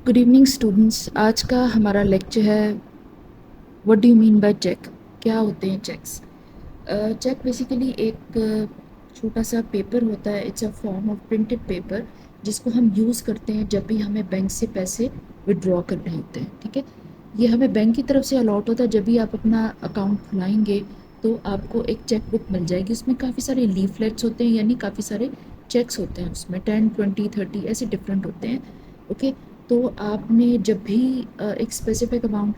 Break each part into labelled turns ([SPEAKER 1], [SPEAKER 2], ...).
[SPEAKER 1] Good evening students. आज का हमारा लेक्चर है what do you mean by cheque. क्या होते हैं चेक्स? चेक बेसिकली एक छोटा सा पेपर होता है। It's a form of printed paper जिसको हम यूज़ करते हैं जब भी हमें बैंक से पैसे विड्रॉ करने होते हैं। ठीक है, ये हमें बैंक की तरफ से अलॉट होता है। जब भी आप अपना अकाउंट खुलाएंगे तो आपको एक चेक बुक मिल जाएगी। उसमें काफ़ी सारे लीफलेट्स होते हैं, यानी काफ़ी सारे चेक्स होते हैं। उसमें 10, 20, 30 ऐसे डिफरेंट होते हैं। ओके, तो आपने जब भी एक स्पेसिफिक अमाउंट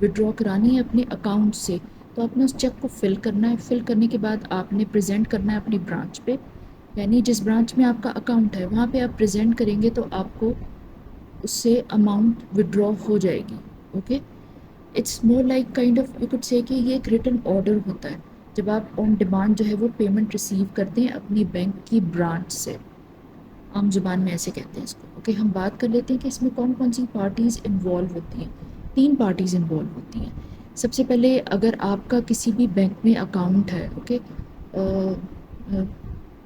[SPEAKER 1] विड्रॉ करानी है अपने अकाउंट से, तो आपने उस चेक को फिल करना है। फिल करने के बाद आपने प्रेजेंट करना है अपनी ब्रांच पे, यानी जिस ब्रांच में आपका अकाउंट है वहाँ पे आप प्रेजेंट करेंगे तो आपको उससे अमाउंट विड्रॉ हो जाएगी। Okay, it's more like kind of you could say कि ये एक रिटन ऑर्डर होता है जब आप ऑन डिमांड जो है वो पेमेंट रिसीव करते हैं अपनी बैंक की ब्रांच से। आम जुबान में ऐसे कहते हैं इसको। ओके, हम बात कर लेते हैं कि इसमें कौन कौन सी पार्टीज़ इन्वॉल्व होती हैं। 3 पार्टीज़ इन्वॉल्व होती हैं। सबसे पहले, अगर आपका किसी भी बैंक में अकाउंट है, ओके,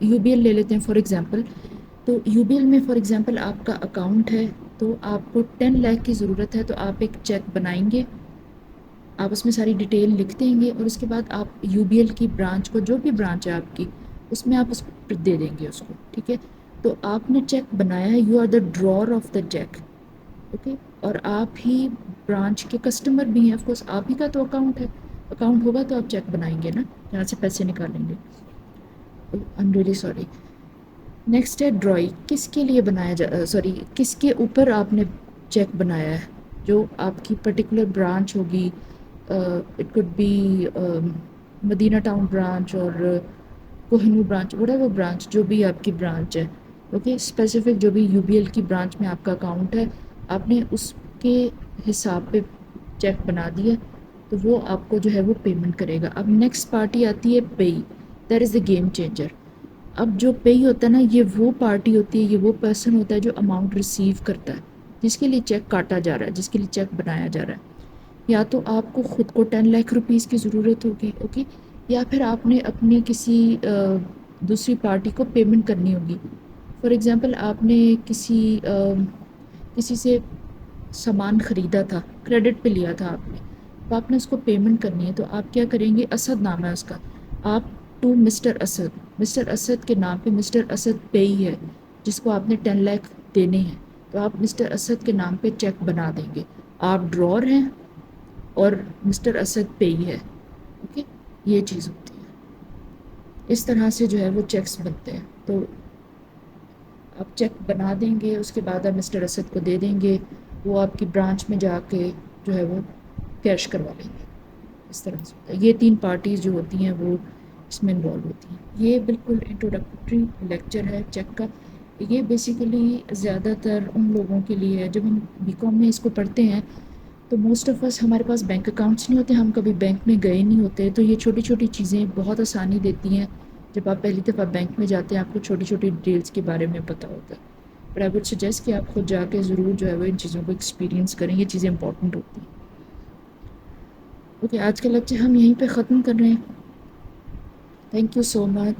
[SPEAKER 1] यूबीएल ले लेते हैं फॉर एग्जांपल। तो यूबीएल में फॉर एग्जांपल आपका अकाउंट है, तो आपको 10 लाख की ज़रूरत है, तो आप एक चेक बनाएंगे, आप उसमें सारी डिटेल लिख देंगे और उसके बाद आप यूबीएल की ब्रांच को, जो भी ब्रांच है आपकी, उसमें आप उसको दे देंगे उसको। ठीक है, तो आपने चेक बनाया है, you are the drawer of the cheque. Okay, और आप ही ब्रांच के कस्टमर भी हैं। ऑफकोर्स आप ही का तो अकाउंट है, अकाउंट होगा तो आप चेक बनाएंगे ना, जहाँ से पैसे निकालेंगे। I am really sorry. Next है ड्रॉई। किसके लिए बनाया सॉरी, किसके ऊपर आपने चेक बनाया है? जो आपकी पर्टिकुलर ब्रांच होगी, it could be Madina town branch और कोहिनूर ब्रांच, व्हाटएवर ब्रांच, जो भी आपकी ब्रांच है। ओके, स्पेसिफिक जो भी यूबीएल की ब्रांच में आपका अकाउंट है, आपने उसके हिसाब पे चेक बना दिया, तो वो आपको जो है वो पेमेंट करेगा। अब नेक्स्ट पार्टी आती है पेई। That is the game changer. अब जो पेई होता है ना, ये वो पार्टी होती है, ये वो पर्सन होता है जो अमाउंट रिसीव करता है, जिसके लिए चेक काटा जा रहा है, जिसके लिए चेक बनाया जा रहा है। या तो आपको ख़ुद को 10 लाख रुपीज़ की ज़रूरत होगी, ओके, या फिर आपने अपनी किसी दूसरी पार्टी को पेमेंट करनी होगी। फॉर एग्ज़ाम्पल, आपने किसी से सामान ख़रीदा था, क्रेडिट पे लिया था आपने, तो आपने उसको पेमेंट करनी है, तो आप क्या करेंगे? असद नाम है उसका, आप to mister Asad, mister Asad के नाम पे, मिस्टर असद पेई है जिसको आपने 10 लाख देने हैं, तो आप मिस्टर असद के नाम पे चेक बना देंगे। आप ड्रॉर हैं और मिस्टर असद पेई है। ओके, ये चीज़ होती है। इस तरह से जो है वो चेक्स बनते हैं। तो आप चेक बना देंगे, उसके बाद आप मिस्टर असद को दे देंगे, वो आपकी ब्रांच में जाके जो है वो कैश करवा लेंगे। इस तरह से होता है। ये 3 पार्टीज़ जो होती हैं वो इसमें इन्वॉल्व होती हैं। ये बिल्कुल इंट्रोडक्टरी लेक्चर है चेक का। ये बेसिकली ज़्यादातर उन लोगों के लिए है, जब हम बीकॉम में इसको पढ़ते हैं तो मोस्ट ऑफ अस, हमारे पास बैंक अकाउंट्स नहीं होते, हम कभी बैंक में गए नहीं होते, तो ये छोटी छोटी चीज़ें बहुत आसानी देती हैं। जब आप पहली दफ़ा बैंक में जाते हैं, आपको छोटी छोटी डिटेल्स के बारे में पता होता है। बट आई वुड सजेस्ट कि आप खुद जाके ज़रूर जो है वो इन चीज़ों को एक्सपीरियंस करें, ये चीज़ें इंपॉर्टेंट होती हैं। ओके, आज का लेक्चर हम यहीं पे ख़त्म कर रहे हैं। Thank you so much.